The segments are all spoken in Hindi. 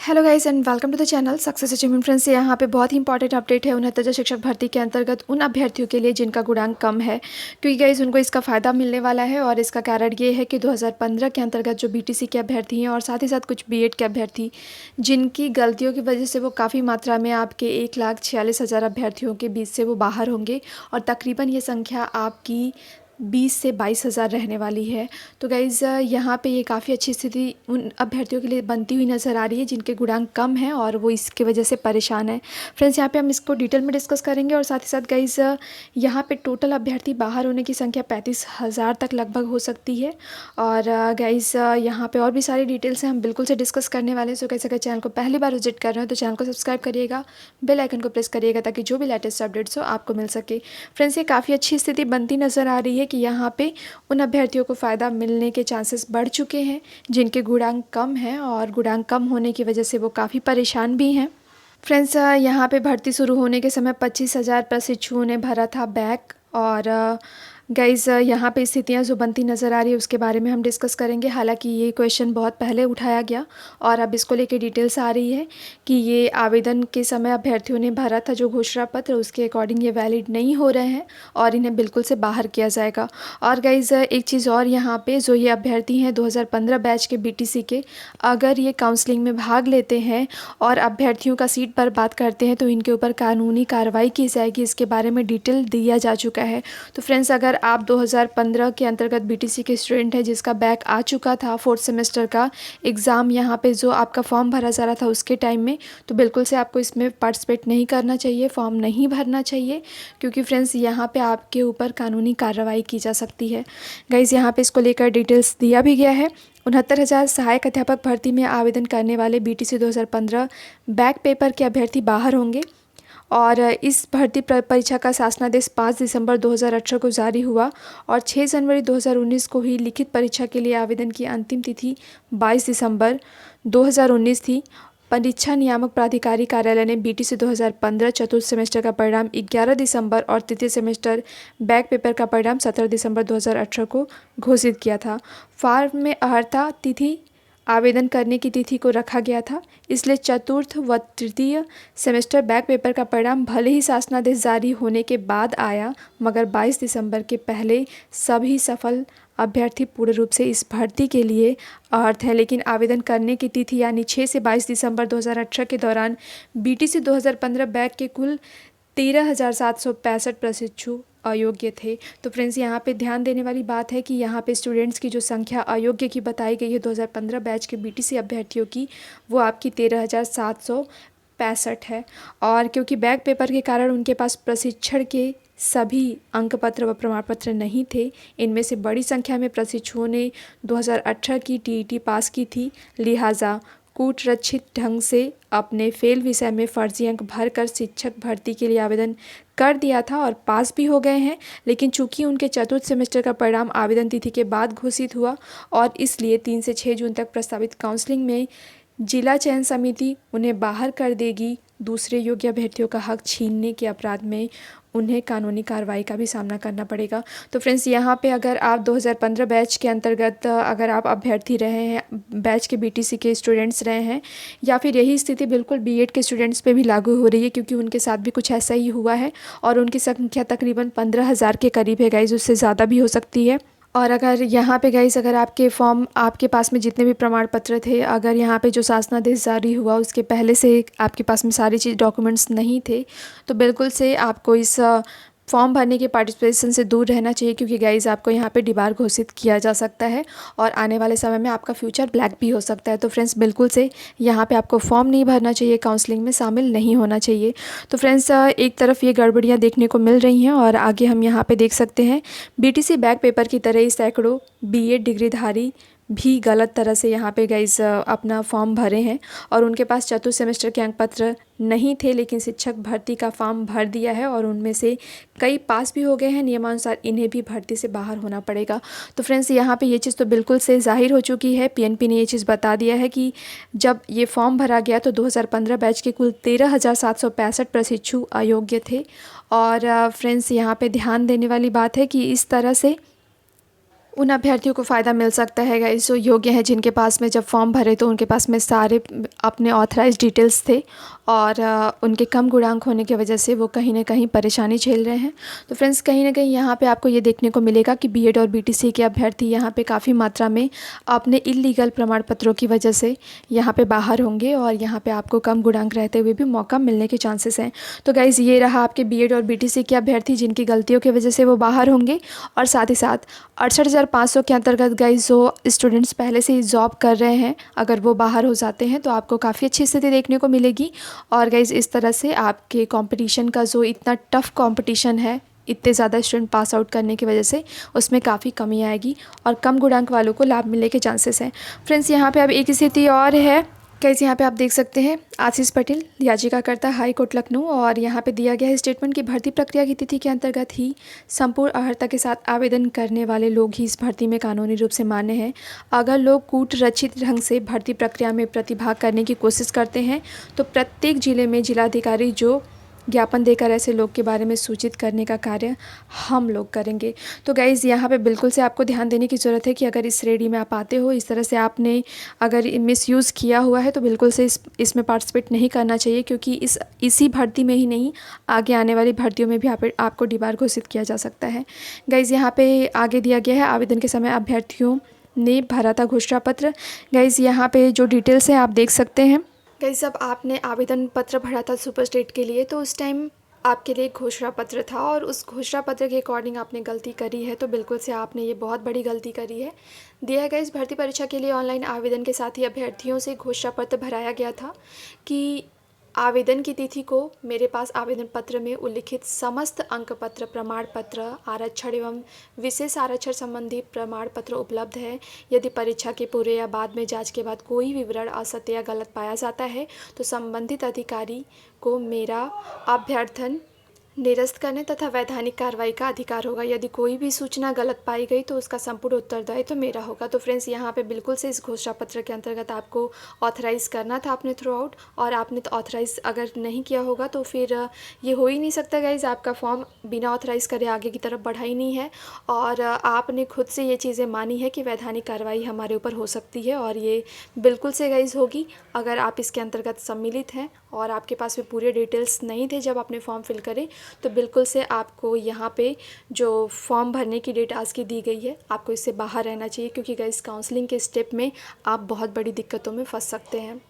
Hello guys and welcome to the channel success achievement friends. यहाँ पे बहुत ही इंपॉर्टेंट अपडेट है 69 शिक्षक भर्ती के अंतर्गत उन अभ्यर्थियों के लिए जिनका गुणांक कम है, क्योंकि गाइस उनको इसका फ़ायदा मिलने वाला है। और इसका कारण ये है कि 2015 के अंतर्गत जो बीटीसी के अभ्यर्थी हैं और साथ ही साथ कुछ बीएड के अभ्यर्थी जिनकी गलतियों की वजह से वो काफ़ी मात्रा में आपके 1,46,000 अभ्यर्थियों के बीच से वो बाहर होंगे और तकरीबन ये संख्या आपकी 20 से 22,000 रहने वाली है। तो गाइज़ यहाँ पे ये काफ़ी अच्छी स्थिति उन अभ्यर्थियों के लिए बनती हुई नज़र आ रही है जिनके गुणांक कम हैं और वो इसकी वजह से परेशान हैं। फ्रेंड्स, यहाँ पे हम इसको डिटेल में डिस्कस करेंगे और साथ ही साथ गाइज़ यहाँ पे टोटल अभ्यर्थी बाहर होने की संख्या 35,000 तक लगभग हो सकती है। और गाइज़ यहाँ पे और भी सारी डिटेल्स हैं, हम बिल्कुल से डिस्कस करने वाले हैं। सो गाइस, अगर चैनल को पहली बार विजिट कर रहे हो तो चैनल को सब्सक्राइब करिएगा, बेल आइकन को प्रेस करिएगा ताकि जो भी लेटेस्ट अपडेट्स हो आपको मिल सके। फ्रेंड्स, ये काफ़ी अच्छी स्थिति बनती नज़र आ रही है कि यहाँ पे उन अभ्यर्थियों को फ़ायदा मिलने के चांसेस बढ़ चुके हैं जिनके गुणांक कम हैं और गुणांक कम होने की वजह से वो काफ़ी परेशान भी हैं। फ्रेंड्स, यहाँ पे भर्ती शुरू होने के समय 25,000 प्रशिक्षुओं ने भरा था बैक। और गाइज़ यहाँ पे स्थितियाँ जो बनती नज़र आ रही है उसके बारे में हम डिस्कस करेंगे। हालांकि ये क्वेश्चन बहुत पहले उठाया गया और अब इसको लेके डिटेल्स आ रही है कि ये आवेदन के समय अभ्यर्थियों ने भरा था जो घोषणा पत्र, उसके अकॉर्डिंग ये वैलिड नहीं हो रहे हैं और इन्हें बिल्कुल से बाहर किया जाएगा। और गाइज़ एक चीज़ और, यहाँ पे जो ये अभ्यर्थी हैं 2015 बैच के बीटीसी के, अगर ये काउंसलिंग में भाग लेते हैं और अभ्यर्थियों का सीट पर बात करते हैं तो इनके ऊपर कानूनी कार्रवाई की जाएगी। इसके बारे में डिटेल दिया जा चुका है। तो फ्रेंड्स, अगर आप 2015 के अंतर्गत बीटीसी के स्टूडेंट हैं जिसका बैक आ चुका था 4th सेमेस्टर का एग्ज़ाम, यहाँ पे जो आपका फॉर्म भरा जा रहा था उसके टाइम में, तो बिल्कुल से आपको इसमें पार्टिसिपेट नहीं करना चाहिए, फॉर्म नहीं भरना चाहिए, क्योंकि फ्रेंड्स यहाँ पे आपके ऊपर कानूनी कार्रवाई की जा सकती है। गाइज़ यहाँ पे इसको लेकर डिटेल्स दिया भी गया है। 69,000 सहायक अध्यापक भर्ती में आवेदन करने वाले बीटीसी 2015 बैक पेपर के अभ्यर्थी बाहर होंगे और इस भर्ती परीक्षा का शासनादेश 5 दिसंबर 2018 को जारी हुआ और 6 जनवरी 2019 को ही लिखित परीक्षा के लिए आवेदन की अंतिम तिथि 22 दिसंबर 2019 थी। परीक्षा नियामक प्राधिकारी कार्यालय ने बीटीसी 2015 चतुर्थ सेमेस्टर का परिणाम 11 दिसंबर और तृतीय सेमेस्टर बैक पेपर का परिणाम 17 दिसंबर 2018 को घोषित किया था। फॉर्म में अर्हता तिथि आवेदन करने की तिथि को रखा गया था, इसलिए चतुर्थ व तृतीय सेमेस्टर बैक पेपर का परिणाम भले ही शासनादेश जारी होने के बाद आया, मगर 22 दिसंबर के पहले सभी सफल अभ्यर्थी पूर्ण रूप से इस भर्ती के लिए अर्ह हैं। लेकिन आवेदन करने की तिथि यानी 6 से 22 दिसंबर 2018 के दौरान बीटीसी 2015 बैक के कुल 13,765 प्रशिक्षु अयोग्य थे। तो फ्रेंड्स, यहाँ पे ध्यान देने वाली बात है कि यहाँ पे स्टूडेंट्स की जो संख्या अयोग्य की बताई गई है 2015 बैच के बीटीसी अभ्यर्थियों की, वो आपकी 13,765 है। और क्योंकि बैक पेपर के कारण उनके पास प्रशिक्षण के सभी अंक पत्र व प्रमाण पत्र नहीं थे, इनमें से बड़ी संख्या में प्रशिक्षुओं ने 2018 की टीईटी पास की थी, लिहाजा कूटरक्षित ढंग से अपने फेल विषय में फर्जी अंक भरकर शिक्षक भर्ती के लिए आवेदन कर दिया था और पास भी हो गए हैं। लेकिन चूंकि उनके चतुर्थ सेमेस्टर का परिणाम आवेदन तिथि के बाद घोषित हुआ और इसलिए 3 से 6 जून तक प्रस्तावित काउंसलिंग में जिला चयन समिति उन्हें बाहर कर देगी। दूसरे योग्य अभ्यर्थियों का हक छीनने के अपराध में उन्हें कानूनी कार्रवाई का भी सामना करना पड़ेगा। तो फ्रेंड्स, यहाँ पे अगर आप 2015 बैच के अंतर्गत अगर आप अभ्यर्थी रहे हैं, बैच के बीटीसी के स्टूडेंट्स रहे हैं, या फिर यही स्थिति बिल्कुल बीएड के स्टूडेंट्स पे भी लागू हो रही है, क्योंकि उनके साथ भी कुछ ऐसा ही हुआ है और उनकी संख्या तकरीबन 15,000 के करीब है गाइज, उससे ज़्यादा भी हो सकती है। और अगर यहाँ पे गाइस अगर आपके फॉर्म, आपके पास में जितने भी प्रमाण पत्र थे, अगर यहाँ पे जो शासनादेश जारी हुआ उसके पहले से आपके पास में सारी चीज़ डॉक्यूमेंट्स नहीं थे, तो बिल्कुल से आपको इस फॉर्म भरने के पार्टिसिपेशन से दूर रहना चाहिए, क्योंकि गाइज़ आपको यहाँ पे डिबार घोषित किया जा सकता है और आने वाले समय में आपका फ्यूचर ब्लैक भी हो सकता है। तो फ्रेंड्स, बिल्कुल से यहाँ पे आपको फॉर्म नहीं भरना चाहिए, काउंसलिंग में शामिल नहीं होना चाहिए। तो फ्रेंड्स, एक तरफ ये गड़बड़ियाँ देखने को मिल रही हैं और आगे हम यहाँ पे देख सकते हैं बीटीसी बैक पेपर की तरह ही सैकड़ों बीएड डिग्रीधारी भी गलत तरह से यहाँ पे गाइज अपना फॉर्म भरे हैं और उनके पास चतुर्थ सेमेस्टर के अंक पत्र नहीं थे, लेकिन शिक्षक भर्ती का फॉर्म भर दिया है और उनमें से कई पास भी हो गए हैं। नियमानुसार इन्हें भी भर्ती से बाहर होना पड़ेगा। तो फ्रेंड्स, यहाँ पे ये चीज़ तो बिल्कुल से जाहिर हो चुकी है। पीएनपी ने ये चीज़ बता दिया है कि जब ये फॉर्म भरा गया तो 2015 बैच के कुल 13,765 प्रशिक्षु अयोग्य थे। और फ्रेंड्स, यहाँ पर ध्यान देने वाली बात है कि इस तरह से उन अभ्यर्थियों को फ़ायदा मिल सकता है गाइस जो योग्य हैं, जिनके पास में जब फॉर्म भरे तो उनके पास में सारे अपने ऑथराइज्ड डिटेल्स थे और उनके कम गुणांक होने की वजह से वो कहीं ना कहीं परेशानी झेल रहे हैं। तो फ्रेंड्स, कहीं ना कहीं यहाँ पे आपको ये देखने को मिलेगा कि बीएड और बीटीसी के अभ्यर्थी यहाँ पे काफ़ी मात्रा में अपने इलीगल प्रमाण पत्रों की वजह से यहाँ पे बाहर होंगे और यहाँ पे आपको कम गुणांक रहते हुए भी मौका मिलने के चांसेस हैं। तो गाइज़, ये रहा आपके बीएड और बीटीसी के अभ्यर्थी जिनकी गलतियों की वजह से वो बाहर होंगे। और साथ ही साथ 68,500 के अंतर्गत गाइस जो स्टूडेंट्स पहले से ही जॉब कर रहे हैं, अगर वो बाहर हो जाते हैं तो आपको काफ़ी अच्छी स्थिति देखने को मिलेगी। और गाइस, इस तरह से आपके कंपटीशन का जो इतना टफ कंपटीशन है, इतने ज़्यादा स्टूडेंट पास आउट करने की वजह से उसमें काफ़ी कमी आएगी और कम गुणांक वालों को लाभ मिलने के चांसेस हैं। फ्रेंड्स, यहाँ पे अब एक स्थिति और है। गाइस, यहाँ पे आप देख सकते हैं आशीष पटेल याचिकाकर्ता हाई कोर्ट लखनऊ, और यहाँ पे दिया गया है स्टेटमेंट की भर्ती प्रक्रिया की तिथि के अंतर्गत ही संपूर्ण अर्हता के साथ आवेदन करने वाले लोग ही इस भर्ती में कानूनी रूप से मान्य हैं। अगर लोग कूट रचित ढंग से भर्ती प्रक्रिया में प्रतिभाग करने की कोशिश करते हैं तो प्रत्येक जिले में जिलाधिकारी जो ज्ञापन देकर ऐसे लोग के बारे में सूचित करने का कार्य हम लोग करेंगे। तो गाइज़, यहाँ पे बिल्कुल से आपको ध्यान देने की ज़रूरत है कि अगर इस श्रेणी में आप आते हो, इस तरह से आपने अगर मिसयूज़ किया हुआ है तो बिल्कुल से इसमें पार्टिसिपेट नहीं करना चाहिए, क्योंकि इसी भर्ती में ही नहीं, आगे आने वाली भर्तियों में भी आपको डीबार घोषित किया जा सकता है। गाइज़, यहाँ पे आगे दिया गया है आवेदन के समय अभ्यर्थियों ने भरा था घोषणा पत्र। गाइज़, यहाँ पे जो डिटेल्स हैं आप देख सकते हैं। गाइस, जब आपने आवेदन पत्र भरा था सुपर स्टेट के लिए तो उस टाइम आपके लिए एक घोषणा पत्र था और उस घोषणा पत्र के अकॉर्डिंग आपने गलती करी है, तो बिल्कुल से आपने ये बहुत बड़ी गलती करी है। दिया गया इस भर्ती परीक्षा के लिए ऑनलाइन आवेदन के साथ ही अभ्यर्थियों से घोषणा पत्र भराया गया था कि आवेदन की तिथि को मेरे पास आवेदन पत्र में उल्लिखित समस्त अंक पत्र, प्रमाण पत्र, आरक्षण एवं विशेष आरक्षण संबंधी प्रमाण पत्र उपलब्ध है। यदि परीक्षा के पूर्व या बाद में जांच के बाद कोई विवरण असत्य या गलत पाया जाता है तो संबंधित अधिकारी को मेरा अभ्यर्थन निरस्त करने तथा वैधानिक कार्रवाई का अधिकार होगा। यदि कोई भी सूचना गलत पाई गई तो उसका संपूर्ण उत्तरदायित्व तो मेरा होगा। तो फ्रेंड्स, यहाँ पे बिल्कुल से इस घोषणा पत्र के अंतर्गत आपको ऑथराइज़ करना था अपने थ्रू आउट, और आपने तो ऑथराइज़ अगर नहीं किया होगा तो फिर ये हो ही नहीं सकता गाइज़, आपका फॉर्म बिना ऑथराइज़ करे आगे की तरफ बढ़ा ही नहीं है। और आपने खुद से ये चीज़ें मानी है कि वैधानिक कार्रवाई हमारे ऊपर हो सकती है, और ये बिल्कुल से गाइज़ होगी अगर आप इसके अंतर्गत सम्मिलित हैं और आपके पास में पूरे डिटेल्स नहीं थे जब आपने फॉर्म फिल करे, तो बिल्कुल से आपको यहाँ पे जो फॉर्म भरने की डेट आज की दी गई है, आपको इससे बाहर रहना चाहिए, क्योंकि गाइस काउंसलिंग के स्टेप में आप बहुत बड़ी दिक्कतों में फंस सकते हैं।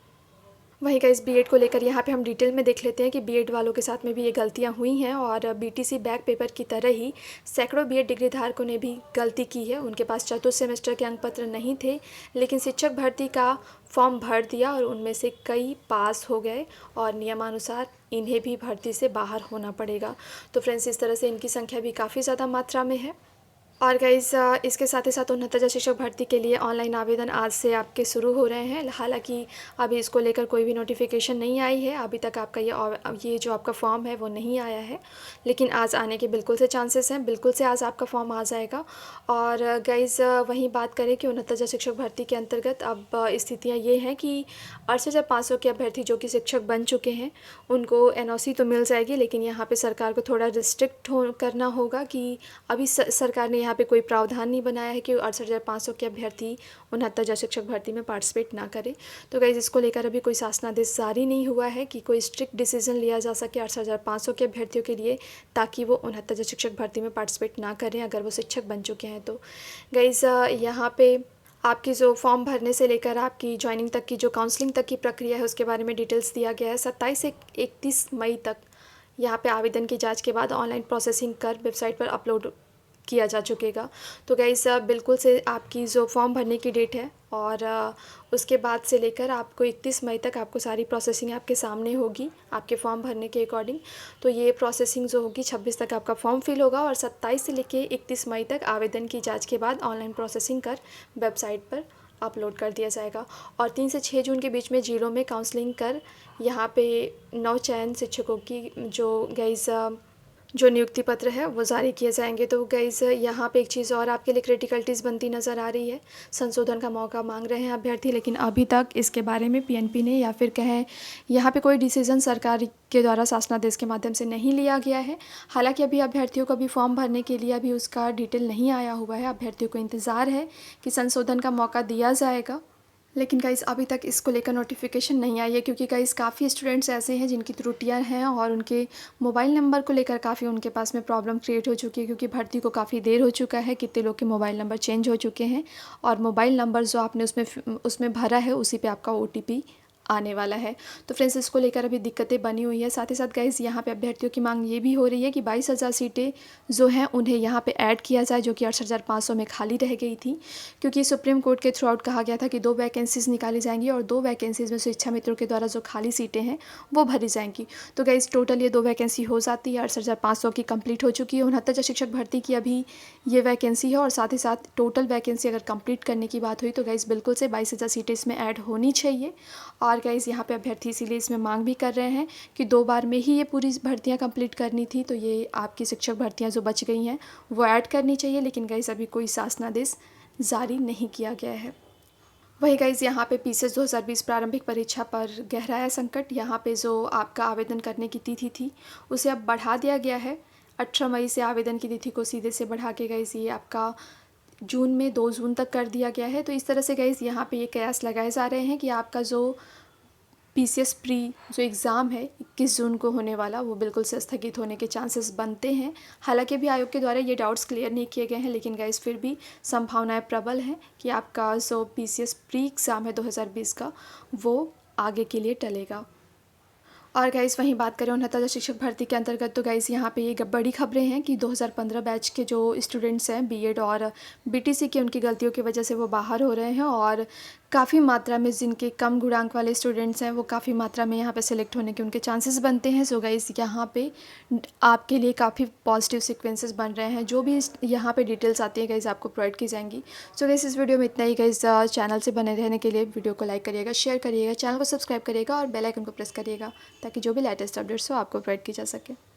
वहीं गाइस, बीएड को लेकर यहाँ पे हम डिटेल में देख लेते हैं कि बीएड वालों के साथ में भी ये गलतियाँ हुई हैं, और बीटीसी बैक पेपर की तरह ही सैकड़ों बीएड डिग्री धारकों ने भी गलती की है। उनके पास चतुर्थ सेमेस्टर के अंक पत्र नहीं थे, लेकिन शिक्षक भर्ती का फॉर्म भर दिया और उनमें से कई पास हो गए और नियमानुसार इन्हें भी भर्ती से बाहर होना पड़ेगा। तो फ्रेंड्स, इस तरह से इनकी संख्या भी काफ़ी ज़्यादा मात्रा में है। और गाइस, इसके साथ ही साथ 69 शिक्षक भर्ती के लिए ऑनलाइन आवेदन आज से आपके शुरू हो रहे हैं। हालांकि अभी इसको लेकर कोई भी नोटिफिकेशन नहीं आई है, अभी तक आपका ये जो आपका फॉर्म है वो नहीं आया है, लेकिन आज आने के बिल्कुल से चांसेस हैं। बिल्कुल से आज आपका फॉर्म आ जाएगा। और गाइस, वहीं बात करें कि 69 शिक्षक भर्ती के अंतर्गत अब स्थितियाँ ये हैं कि 68,500 के अभ्यर्थी जो कि शिक्षक बन चुके हैं उनको एनओसी तो मिल जाएगी, लेकिन यहाँ पर सरकार को थोड़ा रिस्ट्रिक्ट करना होगा कि अभी सरकार ने यहाँ पे कोई प्रावधान नहीं बनाया है कि 68,500 के अभ्यर्थी 69 शिक्षक भर्ती में पार्टिसिपेट ना करें। तो गाइस, इसको लेकर अभी कोई शासनादेश जारी नहीं हुआ है कि कोई स्ट्रिक्ट डिसीजन लिया जा सके 68,500 के अभ्यर्थियों के लिए, ताकि वो 69 शिक्षक भर्ती में पार्टिसिपेट ना करें अगर वो शिक्षक बन चुके हैं। तो गाइस, यहाँ पे आपकी जो फॉर्म भरने से लेकर आपकी ज्वाइनिंग तक की जो काउंसलिंग तक की प्रक्रिया है उसके बारे में डिटेल्स दिया गया है। 27 से 31 मई तक यहाँ पे आवेदन की जांच के बाद ऑनलाइन प्रोसेसिंग कर वेबसाइट पर अपलोड किया जा चुकेगा। तो गाइस, बिल्कुल से आपकी जो फॉर्म भरने की डेट है और उसके बाद से लेकर आपको 31 मई तक आपको सारी प्रोसेसिंग आपके सामने होगी आपके फॉर्म भरने के अकॉर्डिंग। तो ये प्रोसेसिंग जो होगी 26 तक आपका फॉर्म फिल होगा और 27 से लेकर 31 मई तक आवेदन की जांच के बाद ऑनलाइन प्रोसेसिंग कर वेबसाइट पर अपलोड कर दिया जाएगा। और 3 से 6 जून के बीच में जिलों में काउंसलिंग कर यहाँ पे नव चयन शिक्षकों की जो गाइस जो नियुक्ति पत्र है वो जारी किए जाएंगे। तो गाइस यहाँ पे एक चीज़ और आपके लिए क्रिटिकलिटीज़ बनती नज़र आ रही है। संशोधन का मौका मांग रहे हैं अभ्यर्थी, लेकिन अभी तक इसके बारे में पीएनपी ने या फिर कहें यहाँ पे कोई डिसीजन सरकार के द्वारा शासनादेश के माध्यम से नहीं लिया गया है। हालांकि अभी अभ्यर्थियों को अभी फॉर्म भरने के लिए अभी उसका डिटेल नहीं आया हुआ है। अभ्यर्थियों को इंतज़ार है कि संशोधन का मौका दिया जाएगा, लेकिन गाइस अभी तक इसको लेकर नोटिफिकेशन नहीं आई है, क्योंकि गाइस काफ़ी स्टूडेंट्स ऐसे हैं जिनकी त्रुटियां हैं और उनके मोबाइल नंबर को लेकर काफ़ी उनके पास में प्रॉब्लम क्रिएट हो चुकी है, क्योंकि भर्ती को काफ़ी देर हो चुका है। कितने लोग के मोबाइल नंबर चेंज हो चुके हैं और मोबाइल नंबर जो आपने उसमें भरा है उसी पे आपका OTP आने वाला है। तो फ्रेंड्स इसको लेकर अभी दिक्कतें बनी हुई है। साथ ही साथ गाइस यहाँ पे अभ्यर्थियों की मांग ये भी हो रही है कि 22,000 सीटें जो हैं उन्हें यहाँ पे ऐड किया जाए, जो कि 68,500 में खाली रह गई थी, क्योंकि सुप्रीम कोर्ट के थ्रू आउट कहा गया था कि 2 वैकेंसीज़ निकाली जाएंगी और 2 वैकेंसीज़ में शिक्षा मित्रों के द्वारा जो खाली सीटें हैं वो भरी जाएंगी। तो गाइस टोटल ये 2 वैकेंसी हो जाती है। 68,500 की कंप्लीट हो चुकी है। 69 शिक्षक भर्ती की अभी ये वैकेंसी है और साथ ही साथ टोटल वैकेंसी अगर कंप्लीट करने की बात हुई तो गाइस बिल्कुल से 22,000 सीटें इसमें ऐड होनी चाहिए। और गाइस यहाँ पे अभ्यर्थी इसीलिए इसमें मांग भी कर रहे हैं कि 2 बार में ही ये पूरी भर्तियाँ कंप्लीट करनी थी, तो ये आपकी शिक्षक भर्तियाँ जो बच गई हैं वो ऐड करनी चाहिए। लेकिन गाइस अभी कोई शासनादेश जारी नहीं किया गया है। वही गाइस यहाँ पे PCS 2020 प्रारंभिक परीक्षा पर गहराया संकट। यहाँ पे जो आपका आवेदन करने की तिथि थी उसे अब बढ़ा दिया गया है। 18 मई से आवेदन की तिथि को सीधे से बढ़ा के गाइस ये आपका जून में 2 जून तक कर दिया गया है। तो इस तरह से गाइस यहाँ पे ये कयास लगाए जा रहे हैं कि आपका जो PCS प्री जो एग्ज़ाम है 21 जून को होने वाला वो बिल्कुल से स्थगित होने के चांसेस बनते हैं। हालांकि अभी आयोग के द्वारा ये डाउट्स क्लियर नहीं किए गए हैं, लेकिन गाइस फिर भी संभावनाएं प्रबल हैं कि आपका जो PCS प्री एग्ज़ाम है 2020 का वो आगे के लिए टलेगा। और गाइस वहीं बात करें 69 शिक्षक भर्ती के अंतर्गत, तो गाइस यहाँ पे ये बड़ी खबरें हैं कि 2015 बैच के जो स्टूडेंट्स हैं BEd और BTC के उनकी गलतियों की वजह से वो बाहर हो रहे हैं और काफ़ी मात्रा में जिनके कम गुणांक वाले स्टूडेंट्स हैं वो काफ़ी मात्रा में यहाँ पे सिलेक्ट होने के उनके चांसेस बनते हैं। सो गाइस यहाँ पे आपके लिए काफ़ी पॉजिटिव सीक्वेंसेस बन रहे हैं। जो भी यहाँ पे डिटेल्स आती है गाइस आपको प्रोवाइड की जाएंगी। सो गाइस इस वीडियो में इतना ही। गाइस चैनल से बने रहने के लिए वीडियो को लाइक करिएगा, शेयर करिएगा, चैनल को सब्सक्राइब करिएगा और बेल आइकन को प्रेस करिएगा ताकि जो भी लेटेस्ट अपडेट्स हो आपको प्रोवाइड की जा सके।